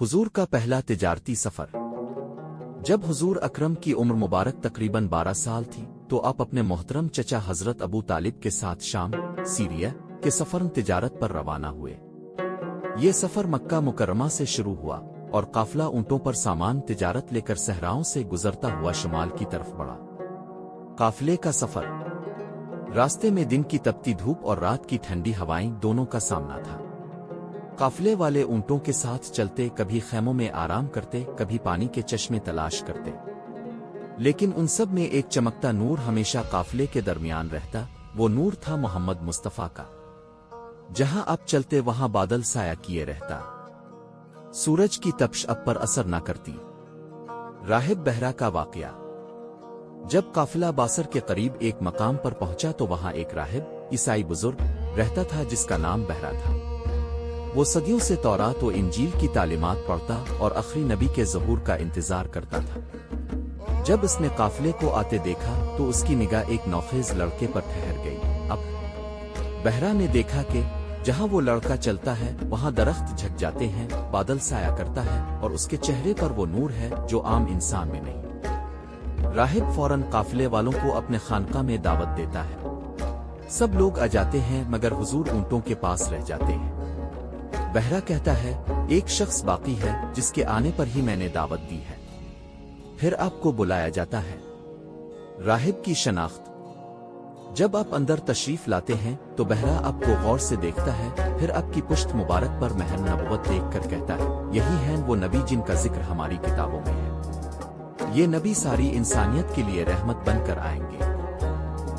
حضور کا پہلا تجارتی سفر۔ جب حضور اکرم کی عمر مبارک تقریباً 12 سال تھی تو آپ اپنے محترم چچا حضرت ابو طالب کے ساتھ شام، سیریا کے سفر تجارت پر روانہ ہوئے۔ یہ سفر مکہ مکرمہ سے شروع ہوا اور قافلہ اونٹوں پر سامان تجارت لے کر صحراؤں سے گزرتا ہوا شمال کی طرف بڑھا۔ قافلے کا سفر، راستے میں دن کی تپتی دھوپ اور رات کی ٹھنڈی ہوائیں دونوں کا سامنا تھا۔ قافلے والے اونٹوں کے ساتھ چلتے، کبھی خیموں میں آرام کرتے، کبھی پانی کے چشمے تلاش کرتے، لیکن ان سب میں ایک چمکتا نور ہمیشہ قافلے کے درمیان رہتا۔ وہ نور تھا محمد مصطفیٰ کا۔ جہاں آپ چلتے وہاں بادل سایہ کیے رہتا، سورج کی تپش اب پر اثر نہ کرتی۔ راہب بہرا کا واقعہ۔ جب قافلہ باصر کے قریب ایک مقام پر پہنچا تو وہاں ایک راہب، عیسائی بزرگ رہتا تھا جس کا نام بہرا تھا۔ وہ صدیوں سے تورات و انجیل کی تعلیمات پڑھتا اور آخری نبی کے ظہور کا انتظار کرتا تھا۔ جب اس نے قافلے کو آتے دیکھا تو اس کی نگاہ ایک نوخیز لڑکے پر ٹھہر گئی۔ اب بہرا نے دیکھا کہ جہاں وہ لڑکا چلتا ہے وہاں درخت جھک جاتے ہیں، بادل سایہ کرتا ہے اور اس کے چہرے پر وہ نور ہے جو عام انسان میں نہیں۔ راہب فوراً قافلے والوں کو اپنے خانقاہ میں دعوت دیتا ہے۔ سب لوگ آ جاتے ہیں مگر حضور اونٹوں کے پاس رہ جاتے ہیں۔ بہرا کہتا ہے، ایک شخص باقی ہے جس کے آنے پر ہی میں نے دعوت دی ہے، پھر آپ کو بلایا جاتا ہے۔ راہب کی شناخت۔ جب آپ اندر تشریف لاتے ہیں تو بہرا آپ کو غور سے دیکھتا ہے، پھر آپ کی پشت مبارک پر مہر نبوت دیکھ کر کہتا ہے، یہی ہیں وہ نبی جن کا ذکر ہماری کتابوں میں ہے۔ یہ نبی ساری انسانیت کے لیے رحمت بن کر آئیں گے۔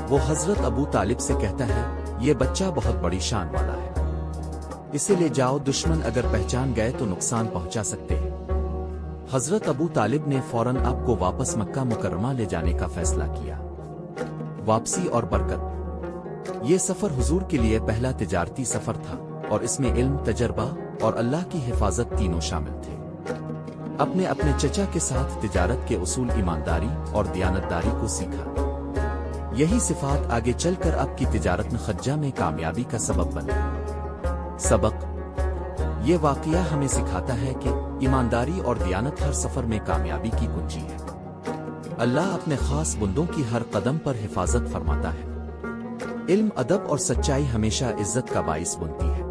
وہ حضرت ابو طالب سے کہتا ہے، یہ بچہ بہت بڑی شان والا ہے، اسے لے جاؤ، دشمن اگر پہچان گئے تو نقصان پہنچا سکتے ہیں۔ حضرت ابو طالب نے فوراً آپ کو واپس مکہ مکرمہ لے جانے کا فیصلہ کیا۔ واپسی اور برکت۔ یہ سفر حضور کے لیے پہلا تجارتی سفر تھا اور اس میں علم، تجربہ اور اللہ کی حفاظت تینوں شامل تھے۔ اپنے چچا کے ساتھ تجارت کے اصول، ایمانداری اور دیانتداری کو سیکھا۔ یہی صفات آگے چل کر آپ کی تجارت میں خجہ میں کامیابی کا سبب بنے۔ سبق۔ یہ واقعہ ہمیں سکھاتا ہے کہ ایمانداری اور دیانت ہر سفر میں کامیابی کی کنجی ہے۔ اللہ اپنے خاص بندوں کی ہر قدم پر حفاظت فرماتا ہے۔ علم، ادب اور سچائی ہمیشہ عزت کا باعث بنتی ہے۔